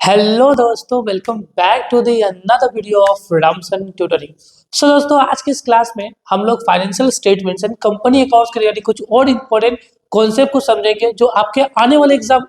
Hello दोस्तों, welcome back to the another video of रामसन tutoring. So दोस्तों, आज की इस क्लास में हम लोग financial statements and company accounts के रिगार्डिंग कुछ और इंपॉर्टेंट कॉन्सेप्ट को समझेंगे जो आपके आने वाले एग्जाम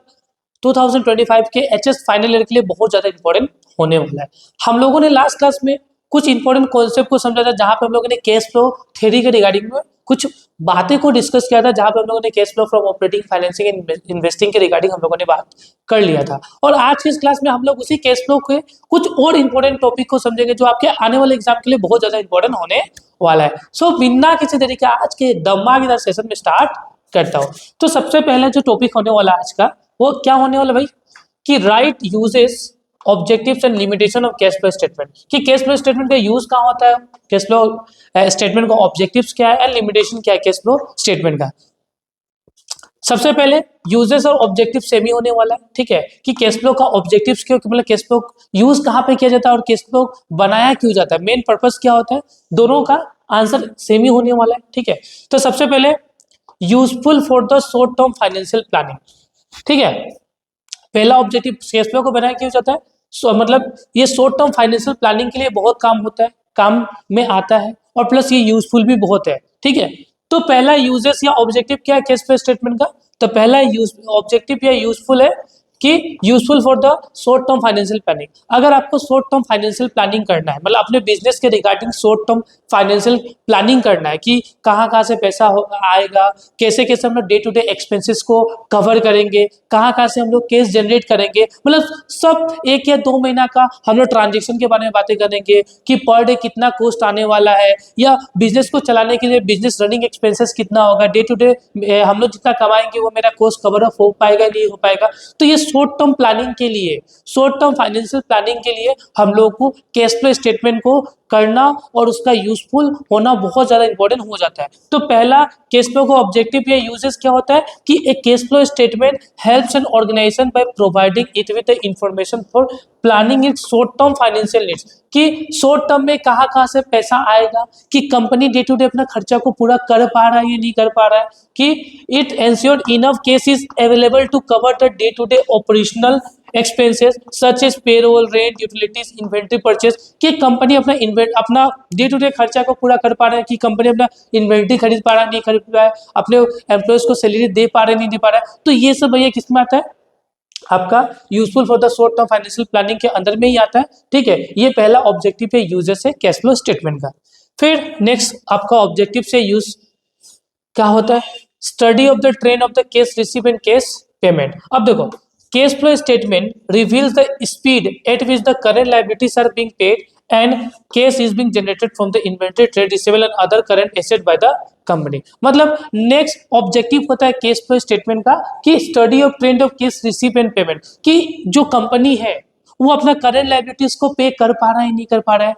2025 के एचएस फाइनल ईयर के लिए बहुत ज्यादा इंपॉर्टेंट होने वाला है। हम लोगों ने लास्ट क्लास में कुछ इंपॉर्टेंट कॉन्सेप्ट को समझा था, जहां पे हम लोगों ने कैश फ्लो थ्योरी के रिगार्डिंग में कुछ बातें को डिस्कस किया था, जहां पे हम लोगों ने cash flow from operating, financing and investing के रिगार्डिंग हम लोगों ने बात कर लिया था। और आज की इस क्लास में हम लोग उसी केस फ्लो के कुछ और इंपॉर्टेंट टॉपिक को समझेंगे जो आपके आने वाले एग्जाम के लिए बहुत ज्यादा इंपॉर्टेंट होने वाला है। सो बिना किसी देरी के आज के धमाकेदार सेशन में स्टार्ट करता हूँ। तो सबसे पहले जो टॉपिक होने वाला है आज का, वो क्या होने वाला भाई, कि right uses objectives and limitation of cash flow statement. कि कैश फ्लो स्टेटमेंट का यूज कहाँ होता है, कैश फ्लो स्टेटमेंट का ऑब्जेक्टिव्स क्या है एंड लिमिटेशन क्या है कैश फ्लो स्टेटमेंट का। सबसे पहले यूजेस और ऑब्जेक्टिव सेम ही होने वाला है, ठीक है, कि कैश फ्लो का ऑब्जेक्टिव्स क्यों, मतलब कैश फ्लो यूज कहाँ पे किया जाता है और कैश फ्लो बनाया क्यों जाता है, मेन पर्पस क्या होता है, दोनों का आंसर सेम ही होने वाला है, ठीक है। तो सबसे पहले useful for the short term financial planning, ठीक है। पहला ऑब्जेक्टिव कैश फ्लो को बनाया क्यों जाता है, मतलब ये शॉर्ट टर्म फाइनेंशियल प्लानिंग के लिए बहुत काम होता है, काम में आता है, और प्लस ये यूजफुल भी बहुत है, ठीक है। तो पहला यूजेस या ऑब्जेक्टिव क्या है कैश फ्लो स्टेटमेंट का, तो पहला यूज ऑब्जेक्टिव या यूजफुल है कि useful for the short term financial planning. अगर आपको शॉर्ट टर्म फाइनेंशियल प्लानिंग करना है, मतलब अपने बिजनेस के regarding short term financial planning करना है कि कहाँ कहाँ से पैसा आएगा, कैसे कैसे हम लोग डे टू डे एक्सपेंसेस को कवर करेंगे, कहाँ कहाँ से हम लोग कैश जनरेट करेंगे, मतलब सब 1 या 2 महीना का हम लोग ट्रांजेक्शन के बारे में बातें करेंगे कि पर डे कितना कॉस्ट आने वाला है, या बिजनेस को चलाने के लिए बिजनेस रनिंग एक्सपेंसेस कितना होगा, डे टू डे हम लोग जितना कमाएंगे वो मेरा कॉस्ट कवर अप हो पाएगा नहीं हो पाएगा। तो ये शॉर्ट टर्म प्लानिंग के लिए, शॉर्ट टर्म फाइनेंशियल प्लानिंग के लिए हम लोग को कैश फ्लो स्टेटमेंट को करना और उसका यूजफुल होना बहुत ज्यादा इंपॉर्टेंट हो जाता है। तो पहला कैश फ्लो का ऑब्जेक्टिव या यूजेस क्या होता है कि एक cash flow statement helps an organisation by providing it with the information for planning its short term financial needs. कि शॉर्ट टर्म में कहाँ कहाँ से पैसा आएगा, कि कंपनी डे टू डे अपना खर्चा को पूरा कर पा रहा है या नहीं कर पा रहा है, कि it ensure enough cash is available to cover the day to day operational expenses such as payroll, rent, utilities, inventory purchase. कि कंपनी अपना डे टू डे खर्चा को पूरा कर पा रहा है, कि कंपनी अपना इन्वेंट्री खरीद पा रहा है नहीं खरीद पा रहा है, अपने एम्प्लॉयज को सैलरी दे पा रहे नहीं दे पा रहा है। तो ये सब भैया किसमें आता है, आपका useful for the short term financial planning के अंदर में ही आता है, ठीक है। ये पहला ऑब्जेक्टिव है यूजर से कैश फ्लो स्टेटमेंट का। फिर नेक्स्ट आपका ऑब्जेक्टिव से यूज क्या होता है, study of the trend of the cash receive and cash payment. अब देखो, cash flow statement reveals the speed at which the current liabilities are being paid and cash is being generated from the inventory, trade receivable and other current asset by the company. मतलब next objective होता है cash flow statement का कि study of trend of cash receive and payment, कि जो company है वो अपना करंट लायबिलिटीज को पे कर पा रहा है नहीं कर पा रहा है,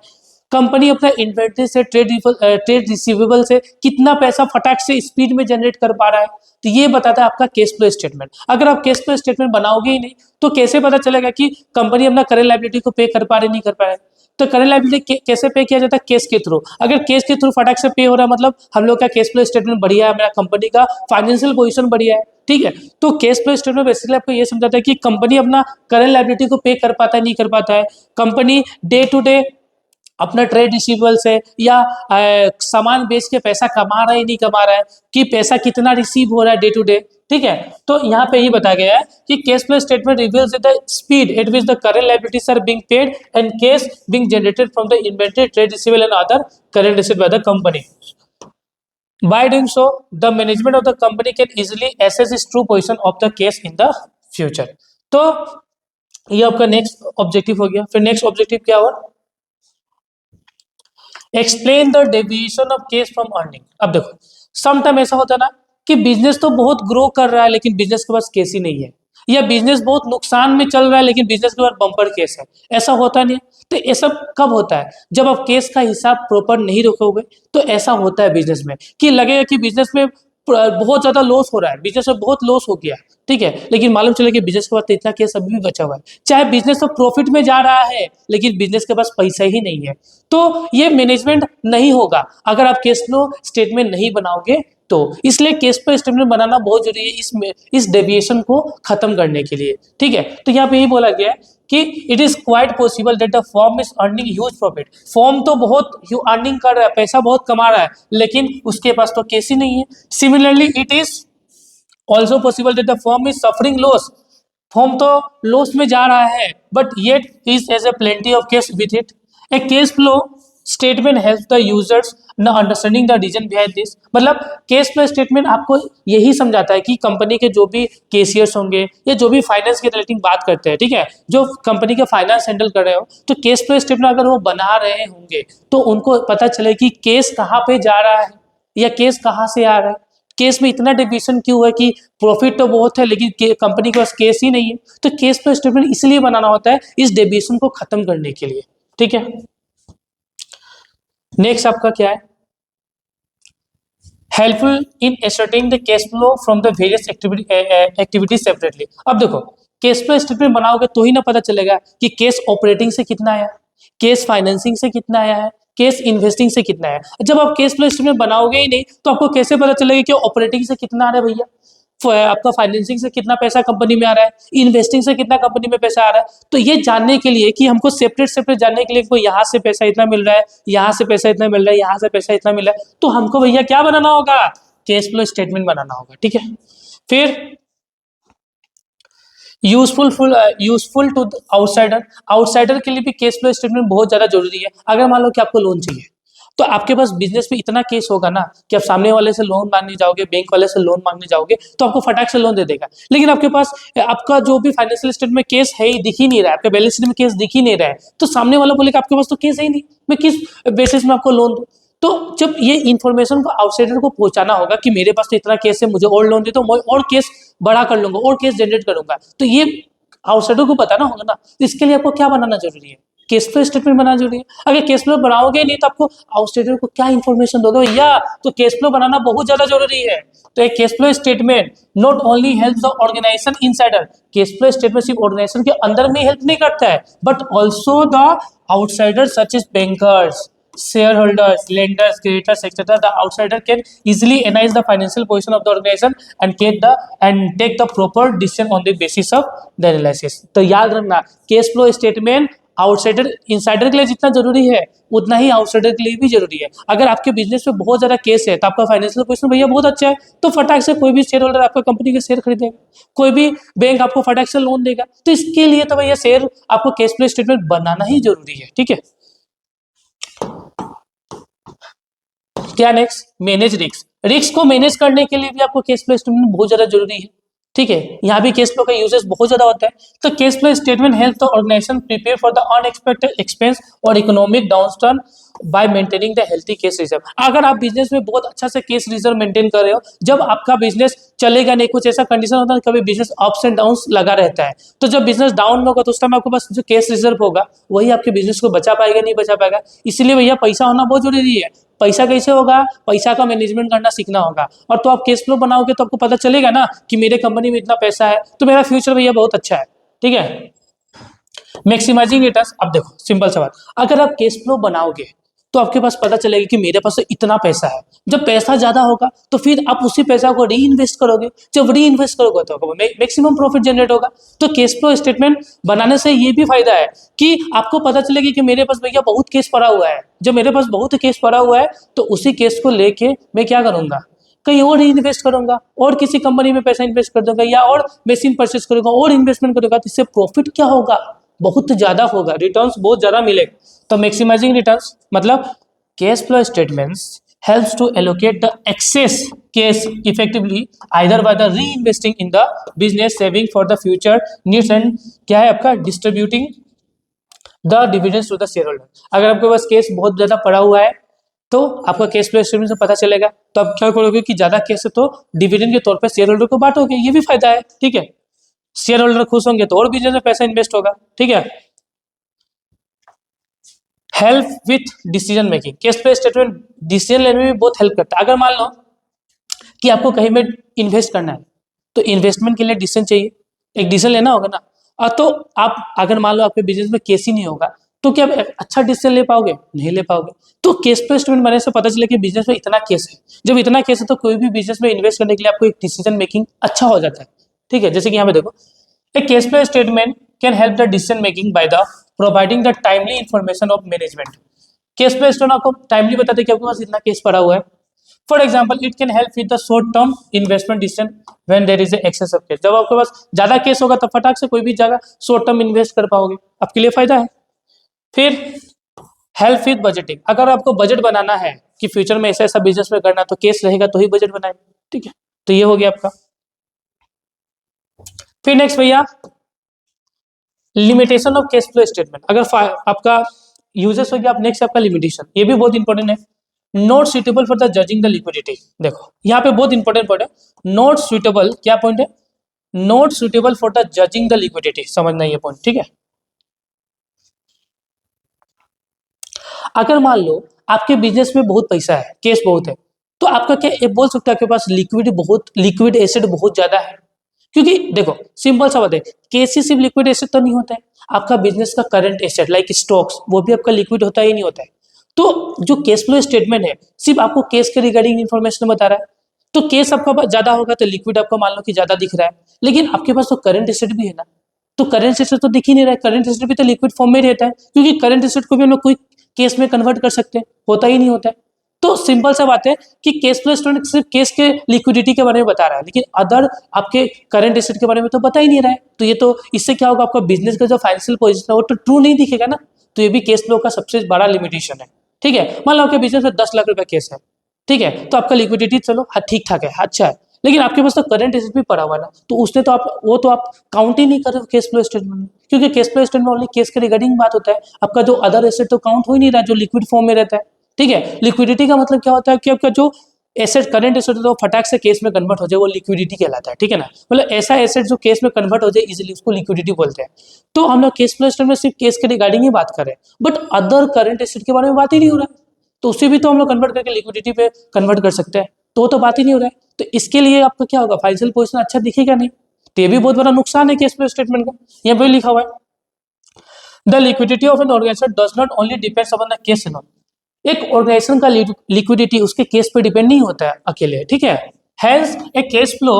कंपनी अपना इन्वेंट्री से ट्रेड रिसीवेबल से कितना पैसा फटाक से स्पीड में जनरेट कर पा रहा है। तो ये बताता है आपका कैश फ्लो स्टेटमेंट। अगर आप कैश फ्लो स्टेटमेंट बनाओगे ही नहीं तो कैसे पता चलेगा कि कंपनी अपना करंट लायबिलिटी को पे कर पा रही नहीं कर पा रहे। तो करंट लायबिलिटी कैसे पे किया जाता है, कैश के थ्रू। अगर कैश के थ्रू फटाक से पे हो रहा है मतलब हम लोग का कैश फ्लो स्टेटमेंट बढ़िया है, मेरा कंपनी का फाइनेंशियल पोजीशन बढ़िया है, ठीक है। तो कैश फ्लो स्टेटमेंट बेसिकली आपको ये समझाता है कि कंपनी अपना करंट लायबिलिटी को पे कर पाता है नहीं कर पाता है, कंपनी डे टू डे अपना ट्रेड रिसीवेबल से या सामान बेच के पैसा कमा रहा है नहीं कमा रहा है, कि पैसा कितना रिसीव हो रहा है डे टू डे, ठीक है। तो यहाँ पे ही बताया गया है कि cash flow statement reveals the speed at which the current liabilities are being paid and cash being generated from the inventory, trade receivable and other current asset by the company. By doing so, the management of the company can easily assess its true position of the case in the future। तो ये आपका next objective हो गया। फिर next objective क्या हुआ, explain the deviation of case from earning. अब देखो, सम टाइम ऐसा होता है ना कि बिजनेस तो बहुत ग्रो कर रहा है लेकिन बिजनेस के पास केस ही नहीं है, या बिजनेस बहुत नुकसान में चल रहा है लेकिन बिजनेस के पास बम्पर केस है, ऐसा होता नहीं है। तो ये सब कब होता है, जब आप केस का हिसाब प्रॉपर नहीं रखोगे। तो ऐसा होता है बिजनेस में कि लगेगा कि बिजनेस में बहुत ज्यादा लॉस हो रहा है, बिजनेस में बहुत लॉस हो गया, ठीक है, लेकिन मालूम चले कि बिजनेस के पास तो इतना केस अभी भी बचा हुआ है। चाहे बिजनेस तो प्रॉफिट में जा रहा है लेकिन बिजनेस के पास पैसा ही नहीं है। तो ये मैनेजमेंट नहीं होगा अगर आप कैश फ्लो स्टेटमेंट नहीं बनाओगे तो इसलिए केस फ्लो स्टेटमेंट बनाना बहुत जरूरी है इस डेविएशन को खत्म करने के लिए। ठीक है, तो यहाँ पे यही बोला गया है कि it is quite possible that the firm is earning huge profit. Firm तो बहुत अर्निंग कर रहा है, पैसा बहुत कमा रहा है, लेकिन उसके पास तो केस ही नहीं है। Similarly it is also possible that the firm is suffering loss. Firm तो लॉस में जा रहा है, but yet is as a plenty of cash with it. A cash flow statement help the users in understanding the reason behind this. मतलब cash flow statement आपको यही समझाता है कि कंपनी के जो भी केशियर्स होंगे या जो भी फाइनेंस के रिलेटिंग बात करते हैं, ठीक है, जो कंपनी के फाइनेंस हैंडल कर रहे हो, तो केस फ्लो स्टेटमेंट अगर वो बना रहे होंगे तो उनको पता चले कि केस कहाँ पे जा रहा है या केस कहाँ से आ रहा है, केस में इतना डिविजन क्यों है कि प्रॉफिट तो बहुत है लेकिन कंपनी के पास केस ही नहीं है। तो केस फ्लो स्टेटमेंट इसलिए बनाना होता है इस डेविएशन को खत्म करने के लिए। ठीक है, नेक्स्ट आपका क्या है, helpful in एसर्टिंग the cash flow from the various activities separately. अब देखो कैश फ्लो स्टेटमेंट बनाओगे तो ही ना पता चलेगा कि केस ऑपरेटिंग से कितना आया, केस फाइनेंसिंग से कितना आया है, केस इन्वेस्टिंग से कितना है। जब आप केस फ्लो स्टेटमेंट बनाओगे ही नहीं तो आपको कैसे पता चलेगा कि ऑपरेटिंग से कितना आ रहा है भैया, आपका फाइनेंसिंग से कितना पैसा कंपनी में आ रहा है, इन्वेस्टिंग से कितना कंपनी में पैसा आ रहा है। तो ये जानने के लिए कि हमको सेपरेट सेपरेट जानने के लिए कोई यहाँ से पैसा इतना मिल रहा है, यहाँ से पैसा इतना मिल रहा है, यहाँ से पैसा इतना मिल रहा है, तो हमको भैया क्या बनाना होगा, कैश फ्लो स्टेटमेंट बनाना होगा। ठीक है, फिर यूजफुल टू आउटसाइडर। आउटसाइडर के लिए भी कैश फ्लो स्टेटमेंट बहुत ज्यादा जरूरी है। अगर मान लो कि आपको लोन चाहिए तो आपके पास बिजनेस में इतना केस होगा ना कि आप सामने वाले से लोन मांगने जाओगे, बैंक वाले से लोन मांगने जाओगे तो आपको फटाक से लोन दे देगा, लेकिन आपके पास आपका जो भी फाइनेंशियल स्टेटमेंट में केस है ही दिख ही नहीं रहा है, आपके बैलेंस शीट में केस दिख ही नहीं रहा है, तो सामने वाला बोलेगा आपके पास तो केस है ही नहीं, मैं किस बेसिस में आपको लोन दूं। तो जब ये इन्फॉर्मेशन को आउटसाइडर को पहुंचाना होगा कि मेरे पास तो इतना केस है, मुझे और लोन दे तो मैं और केस बड़ा कर लूंगा और केस जनरेट करूंगा, तो ये आउटसाइडर को बताना होगा ना। तो इसके लिए आपको क्या बनाना जरूरी है, केस फ्लो स्टेटमेंट बनाना जरूरी है। अगर केस फ्लो बनाओगे नहीं तो आपको आउटसाइडर को क्या इंफॉर्मेशन दोगे भैया, तो केस फ्लो बनाना बहुत ज्यादा जरूरी है। तो एक cash flow statement not only help the organisation insider, cash flow statement सिर्फ ऑर्गेनाइजेशन के अंदर में हेल्प नहीं करता है, but also the outsider such as bankers, shareholders, lenders, creditors, etc. The outsider can easily analyze the financial position of the organization and take the proper decision on the basis of the analysis. तो याद रखना case flow statement outsider insider के लिए जितना जरूरी है उतना ही outsider के लिए भी जरूरी है। अगर आपके बिजनेस में बहुत ज्यादा केस है तो आपका फाइनेंशियल पोजीशन भैया बहुत अच्छा है, तो फटाक से कोई भी शेयर होल्डर आपका कंपनी के शेयर खरीदेगा, कोई भी बैंक आपको फटाक से लोन देगा। तो इसके लिए तो भैया शेयर आपको केस फ्लो स्टेटमेंट बनाना ही जरूरी है। ठीक है, क्या नेक्स्ट, मैनेज रिस्क। रिस्क को मैनेज करने के लिए भी आपको कैश फ्लो स्टेटमेंट बहुत ज्यादा जरूरी है। ठीक है, यहाँ भी कैश फ्लो का यूजेस बहुत ज्यादा होता है। तो cash flow statement help the organization prepare for the unexpected expense और economic downturn by maintaining the healthy cash reserve. अगर आप बिजनेस में बहुत अच्छा से कैश रिजर्व मेंटेन कर रहे हो, जब आपका बिजनेस चलेगा नहीं, कुछ ऐसा कंडीशन होता है कभी बिजनेस अप्स एंड डाउन लगा रहता है, तो जब बिजनेस डाउन में होगा तो उस टाइम आपके पास जो कैश रिजर्व होगा वही आपके बिजनेस को बचा पाएगा, नहीं बचा पाएगा। इसलिए भैया पैसा होना बहुत जरूरी है। पैसा कैसे होगा, पैसा का मैनेजमेंट करना सीखना होगा। और तो आप कैश फ्लो बनाओगे तो आपको पता चलेगा ना कि मेरे कंपनी में इतना पैसा है तो मेरा फ्यूचर भैया बहुत अच्छा है। ठीक है, मैक्सिमाइजिंग रिटर्न्स। अब देखो सिंपल सवाल, अगर आप कैश फ्लो बनाओगे तो आपके पास पता चलेगा कि मेरे पास तो इतना पैसा है। जब पैसा ज्यादा होगा तो फिर आप उसी पैसा को री इन्वेस्ट करोगे, जब री इन्वेस्ट करोगे तो मैक्सिमम प्रॉफिट जनरेट होगा। तो कैश फ्लो स्टेटमेंट बनाने से ये भी फायदा है कि आपको पता चलेगा कि मेरे पास भैया बहुत केस पड़ा हुआ है। जब मेरे पास बहुत केस पड़ा हुआ है तो उसी केस को लेके मैं क्या करूंगा, कहीं और ही इन्वेस्ट करूंगा और किसी कंपनी में पैसा इन्वेस्ट कर दूंगा या और मशीन परचेस करूंगा और इन्वेस्टमेंट करूंगा, तो इससे प्रॉफिट क्या होगा, बहुत ज्यादा होगा, रिटर्न्स बहुत ज्यादा मिलेगा। तो मैक्सिमाइजिंग रिटर्न्स मतलब cash flow statements helps to allocate the excess cash effectively either by the reinvesting in the business, saving for the future needs and क्या है आपका distributing the dividends to the shareholder। अगर आपके पास case बहुत ज्यादा पड़ा हुआ है तो आपका कैश फ्लो स्टेटमेंट से पता चलेगा, तो आप क्या करोगे कि ज्यादा केस है तो डिविडेंड के तौर पर शेयर होल्डर को बांटोगे, ये भी फायदा है। ठीक है, शेयर होल्डर खुश होंगे तो और बिजनेस में पैसा इन्वेस्ट होगा। ठीक है, help with decision making. Cash flow statement decision लेने में भी बहुत हेल्प करता है। अगर मान लो कि आपको कहीं में इन्वेस्ट करना है तो इन्वेस्टमेंट के लिए डिसीजन चाहिए, एक डिसीजन लेना होगा ना। और तो आप अगर मान लो आपके बिजनेस में केस ही नहीं होगा तो क्या आप अच्छा डिसीजन ले पाओगे? नहीं ले पाओगे। तो केस फ्लो स्टेटमेंट बनने से पता चले कि बिजनेस में इतना केस है। जब इतना केस है तो कोई भी बिजनेस में इन्वेस्ट करने के लिए आपको एक डिसीजन मेकिंग अच्छा हो जाता है। ठीक है, जैसे कि यहाँ पे देखो, a cash flow statement can help the decision making by the providing the timely information of management. Cash flow statement आपको टाइमली बताते हैं कि आपके पास इतना केस पड़ा हुआ है। For example, it can help with the short term investment decision when there is excess of cash. जब आपके पास ज्यादा केस होगा तब फटाक से कोई भी जगह शॉर्ट टर्म इन्वेस्ट कर पाओगे, आपके लिए फायदा है। फिर हेल्प विद बजटिंग, अगर आपको बजट बनाना है कि फ्यूचर में ऐसा ऐसा बिजनेस में करना, तो केस रहेगा तो ही बजट बनाएंगे। ठीक है, तो ये हो गया आपका। फिर नेक्स्ट भैया, limitation of case flow statement. अगर आपका यूजेस हो गया, आप नेक्स्ट आपका लिमिटेशन, ये भी बहुत इंपॉर्टेंट है। Not suitable for the judging the liquidity. देखो यहाँ पे बहुत इंपॉर्टेंट पॉइंट है, नॉट सुटेबल। क्या पॉइंट है? Not suitable for the judging the liquidity, समझना ये पॉइंट। ठीक है, अगर मान लो आपके बिजनेस में बहुत पैसा है, केस बहुत है, तो आपका क्या ये बोल सकते हैं आपके पास लिक्विड एसेट बहुत ज्यादा है? क्योंकि देखो सिंपल सा बात है, केस ही सिर्फ लिक्विड एसेट तो नहीं होता है, आपका बिजनेस का करंट एसेट लाइक स्टॉक्स, वो भी आपका लिक्विड होता ही नहीं होता है। तो जो केस फ्लो स्टेटमेंट है सिर्फ आपको केस के रिगार्डिंग इन्फॉर्मेशन बता रहा है। तो केस आपका ज्यादा होगा तो लिक्विड आपका मान लो कि ज्यादा दिख रहा है, लेकिन आपके पास तो करंट एसेट भी है ना, तो करंट एसेट तो दिख ही नहीं रहा है। करंट एसेट भी तो लिक्विड फॉर्म में रहता है, क्योंकि करंट एसेट को भी हम लोग कोई केस में कन्वर्ट कर सकते हैं, होता ही नहीं होता है। तो सिंपल सा बात है कि केस फ्लो स्टेटमेंट सिर्फ केस के लिक्विडिटी के बारे में बता रहा है, लेकिन अदर आपके करंट एसेट के बारे में तो बता ही नहीं रहा है। तो ये तो इससे क्या होगा, आपका बिजनेस का जो फाइनेंशियल पोजीशन है वो तो ट्रू नहीं दिखेगा ना। तो ये भी केस फ्लो का सबसे बड़ा लिमिटेशन है। ठीक है, मान लो आपके बिजनेस में 10 लाख रुपया केस है, ठीक है, तो आपका लिक्विडिटी चलो हाँ ठीक ठाक है, अच्छा है, लेकिन आपके पास तो करंट एसेट भी पड़ा हुआ है ना, तो उसने तो आप काउंट ही नहीं कर रहे हो केस फ्लो स्टेटमेंट में, क्योंकि केस फ्लो स्टेटमेंट में ओनली केस के रिगार्डिंग बात होता है। आपका जो अदर एसेट तो काउंट हो ही नहीं रहा, जो लिक्विड फॉर्म में रहता है। ठीक है, लिक्विडिटी का मतलब क्या होता है कि आपका जो एसेट करंट एसेट तो फटाक से केस में कन्वर्ट हो जाए, वो लिक्विडिटी कहलाता है। ठीक है ना, मतलब ऐसा एसेट जो केस में कन्वर्ट हो जाए इजीली, उसको लिक्विडिटी बोलते हैं। तो हम लोग केस फ्लो स्टेटमेंट में सिर्फ केस के रिगार्डिंग ही बात कर रहे हैं, बट अदर करंट एसेट के बारे में बात ही नहीं हो रहा है, तो उसे भी तो हम लोग कन्वर्ट करके लिक्विडिटी पे कन्वर्ट कर सकते हैं, तो वो तो बात ही नहीं हो रहा है। तो इसके लिए आपका क्या होगा, फाइनेंशियल पोजीशन अच्छा दिखेगा नहीं, तो ये भी बहुत बड़ा नुकसान है केस फ्लो स्टेटमेंट का। यहाँ पे लिखा हुआ है, the liquidity of an organization does not only depends upon the cash alone. एक ऑर्गेनाइजेशन का लिक्विडिटी उसके केस पे डिपेंड नहीं होता है अकेले। ठीक है, hence a cash flow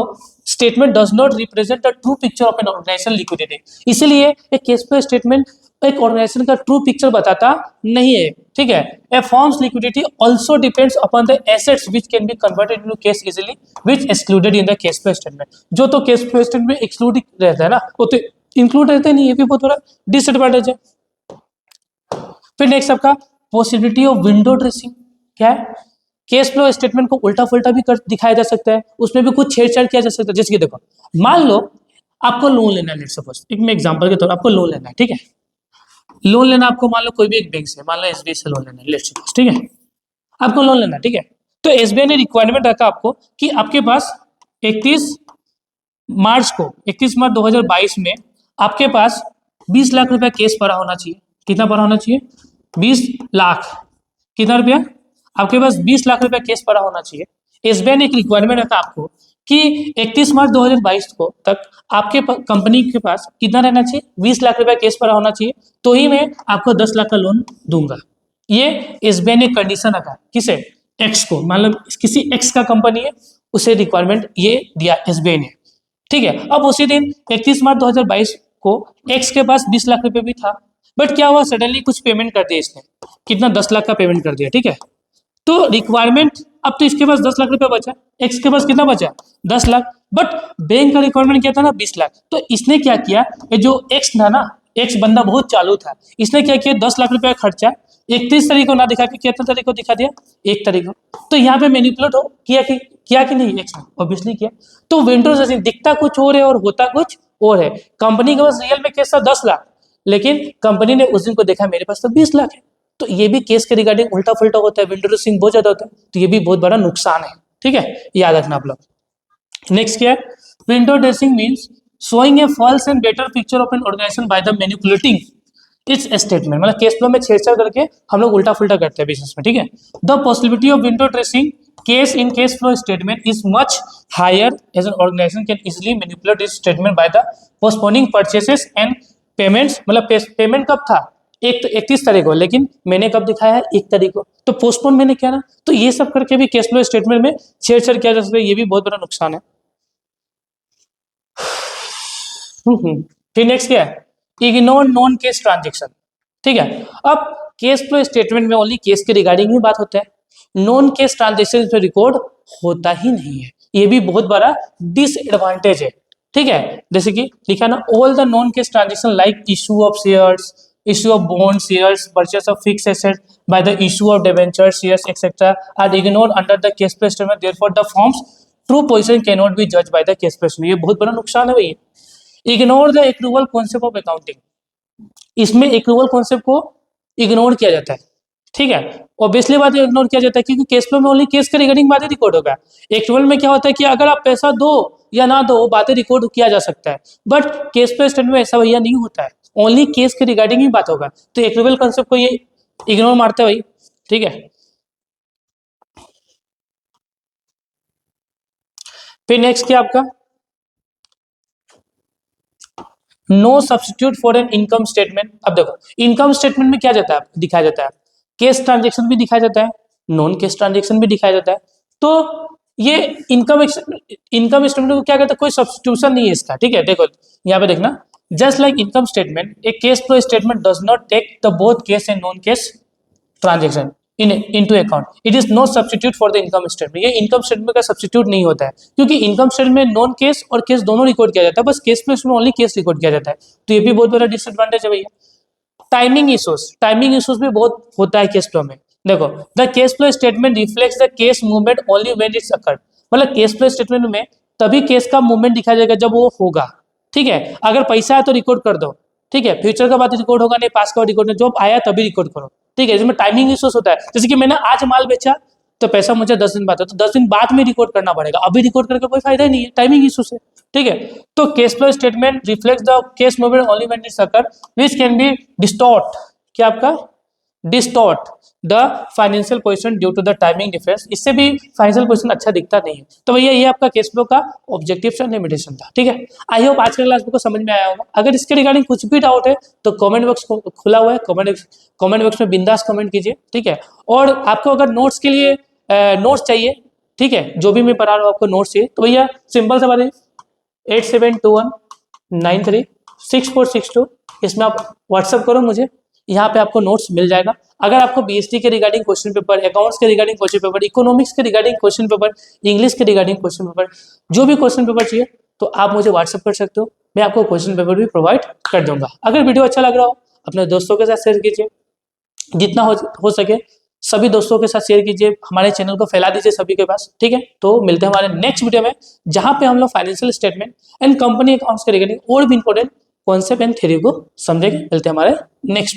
statement does not represent the true picture of an organization liquidity. इसलिए एक केस फ्लो स्टेटमेंट एक ऑर्गेनाइजेशन का ट्रू पिक्चर बताता नहीं है। ठीक है, a firm's liquidity also depends upon the assets which can be converted into cash easily which excluded in the case flow statement. जो तो केस फ्लो स्टेटमेंट में एक्सक्लूड रहता है ना, वो तो इंक्लूड रहता नहीं, ये भी बहुत बड़ा डिसएडवांटेज है। फिर नेक्स्ट आपका पॉसिबिलिटी ऑफ विंडो ड्रेसिंग। क्या है, केस फ्लो स्टेटमेंट को उल्टा फुल्टा भी कर दिखाया जा सकता है, उसमें भी कुछ छेड़छाड़ किया जा सकता है। जैसे कि देखो, मान लो आपको लोन लेना है, लेट्स सपोज एक मैं एग्जांपल के तौर आपको लोन लेना है। ठीक है, लोन लेना आपको मान लो कोई भी एक बैंक से, मान लो एसबीआई से लोन लेना है, लेट्स सपोज। ठीक है, आपको लोन लेना है। ठीक है, तो एसबीआई ने रिक्वायरमेंट रखा आपको कि आपके पास 31 मार्च 2022 में आपके पास 20 लाख रुपया केस पड़ा होना चाहिए। कितना पड़ा होना चाहिए? 20 लाख। कितना रुपया? आपके पास 20 लाख रुपया केस पड़ा होना चाहिए। एसबीआई ने एक रिक्वायरमेंट रखा आपको कि 31 मार्च 2022 को तक आपके कंपनी के पास कितना रहना चाहिए? 20 लाख रुपया केस पड़ा होना चाहिए, तो ही मैं आपको 10 लाख का लोन दूंगा। ये एसबीआई ने कंडीशन रखा, किसे? एक्स को, मान लो किसी एक्स का कंपनी है, उसे रिक्वायरमेंट ये दिया एसबीआई ने। ठीक है, अब उसी दिन 31 मार्च 2022 को एक्स के पास 20 लाख रुपए भी था, बट क्या हुआ, सडनली कुछ पेमेंट कर दिया इसने। कितना? 10 लाख का पेमेंट कर दिया। ठीक है, तो रिक्वायरमेंट, अब तो इसके पास 10 लाख रुपया बचा, एक्स के पास कितना बचा? 10 लाख, बट बैंक का रिक्वायरमेंट क्या था ना, 20 लाख। तो इसने क्या किया, ये जो एक्स था ना, एक्स बंदा बहुत चालू था, इसने क्या किया, 10 लाख रुपया खर्चा 31 तारीख को ना दिखा के कितना तारीख को दिखा दिया? 1 तारीख को। तो यहाँ पे मैनिपुलेट हो किया कि नहीं एक्स ने? ऑब्वियसली किया। तो विंडोज ऐसे दिखता कुछ और है और होता कुछ और है। कंपनी के पास रियल में केस था 10 लाख, लेकिन कंपनी ने उस दिन को देखा मेरे पास तो 20 लाख है। तो ये भी केस के रिगार्डिंग उल्टा फुल्टा होता है, विंडो ड्रेसिंग बहुत ज्यादा होता है, तो ये भी बहुत बड़ा नुकसान है। ठीक है, याद रखना आप लोग। नेक्स्ट क्या है, window dressing means showing a false and better picture of an organisation by the manipulating its statement. मतलब केस फ्लो में छेड़छाड़ करके हम लोग उल्टा फुल्टा करते हैं बिजनेस में। ठीक है, the possibility of window dressing cash in cash flow statement is much higher as an organisation can easily manipulate its statement by the postponing purchases and payments. मतलब पेमेंट कब था? एक 31 तारीख को, लेकिन मैंने कब दिखाया है 1 तारीख को, तो पोस्टपोन मैंने किया ना। तो ये सब करके भी कैश फ्लो स्टेटमेंट में छेड़छाड़ किया जा सकता है, ये भी बहुत बड़ा नुकसान है। फिर नेक्स्ट क्या है, इग्नोर नॉन केस ट्रांजेक्शन। ठीक है, अब केस फ्लो स्टेटमेंट में ओनली केस के रिगार्डिंग ही बात होता है, नॉन केस ट्रांजेक्शन पे रिकॉर्ड होता ही नहीं है, ये भी बहुत बड़ा डिसएडवांटेज है। ठीक है, जैसे कि लिखा ना, all the non cash transaction like issue of shares, issue of bond shares, purchase of fixed assets by the issue of debenture shares, etc. are ignored under the cash flow statement. Therefore, the firm's true position cannot be judged by the cash flow statement. ये बहुत बड़ा नुकसान है भाई। Ignore the accrual concept of accounting, इसमें accrual concept को ignore किया जाता है। ठीक है, ऑब्वियसली बात है इग्नोर किया जाता है, क्योंकि केस फ्लो में ओनली केस के रिगार्डिंग बातें रिकॉर्ड होगा। एक्रूवल में क्या होता है कि अगर आप पैसा दो या ना दो, बातें रिकॉर्ड किया जा सकता है, बट केस फ्लो स्टेटमेंट में ऐसा भैया नहीं होता है, ओनली केस के रिगार्डिंग ही बात होगा। तो एक्रूवल कॉन्सेप्ट को ये इग्नोर मारते हैं भाई। ठीक है, फिर नेक्स्ट क्या आपका, no substitute for an income statement. अब देखो इनकम स्टेटमेंट में क्या जाता है, दिखाया जाता है केस ट्रांजेक्शन भी दिखाया जाता है, नॉन केस ट्रांजेक्शन भी दिखाया जाता है। तो ये इनकम स्टेटमेंट को क्या कहता है, कोई सब्स्टिट्यूशन नहीं है इसका। ठीक है, देखो यहाँ पे देखना, just like income statement, a cash flow statement does not take the both cash and non cash transaction into account, it is no substitute for the income statement. ये इनकम स्टेटमेंट का सब्स्टिट्यूट नहीं होता है, क्योंकि income statement में non cash और cash दोनों record किया जाता है, बस केस में ओनली केस रिकॉर्ड किया जाता है। तो ये भी बहुत बड़ा डिसएडवांटेज है भैया। टाइमिंग इश्यूज भी बहुत होता है केस फ्लो में। देखो, the case flow statement reflects the cash movement only when it's occurred, मतलब केस फ्लो स्टेटमेंट में तभी केस का मूवमेंट दिखाया जाएगा जब वो होगा। ठीक है, अगर पैसा है तो रिकॉर्ड कर दो, ठीक है, फ्यूचर का बात रिकॉर्ड होगा नहीं, पास का रिकॉर्ड नहीं, जब आया तभी रिकॉर्ड करो। ठीक है, इसमें टाइमिंग इश्यूज होता है, जैसे कि मैंने आज माल बेचा तो पैसा मुझे 10 दिन बाद है, तो 10 दिन बाद में रिकॉर्ड करना पड़ेगा, अभी रिकॉर्ड करके कोई फायदा ही नहीं है, टाइमिंग इशू से। ठीक है, तो cash flow statement reflects the cash movement only when it's occur which can be distort, क्या आपका distort the financial position due to the timing difference, इससे भी फाइनेंशियल पोजीशन अच्छा दिखता नहीं है। तो भैया ये आपका केस फ्लो का ऑब्जेक्टिव एंड लिमिटेशन था। ठीक है, आई होप आज का क्लास को समझ में आया होगा। अगर इसके रिगार्डिंग कुछ भी डाउट है तो कमेंट बॉक्स खुला हुआ है, कमेंट बॉक्स में बिंदास कमेंट कीजिए। ठीक है, और आपको अगर नोट्स के लिए नोट्स चाहिए, ठीक है, जो भी मैं पढ़ा रहा हूँ आपको नोट्स चाहिए, तो भैया सिंपल से बात 8721936462, इसमें आप व्हाट्सअप करो मुझे, यहाँ पे आपको नोट्स मिल जाएगा। अगर आपको बीएसटी के रिगार्डिंग क्वेश्चन पेपर, अकाउंट्स के रिगार्डिंग क्वेश्चन पेपर, इकोनॉमिक्स के रिगार्डिंग क्वेश्चन पेपर, इंग्लिश के रिगार्डिंग क्वेश्चन पेपर, जो भी क्वेश्चन पेपर चाहिए तो आप मुझे व्हाट्सअप कर सकते हो, मैं आपको क्वेश्चन पेपर भी प्रोवाइड कर दूंगा। अगर वीडियो अच्छा लग रहा हो अपने दोस्तों के साथ शेयर कीजिए, जितना हो सके सभी दोस्तों के साथ शेयर कीजिए, हमारे चैनल को फैला दीजिए सभी के पास। ठीक है, तो मिलते हैं हमारे नेक्स्ट वीडियो में, जहां पे हम लोग financial statement and company accounts के रिगार्डिंग और भी इंपॉर्टेंट कॉन्सेप्ट एंड थ्योरी को समझेंगे। मिलते हैं हमारे नेक्स्ट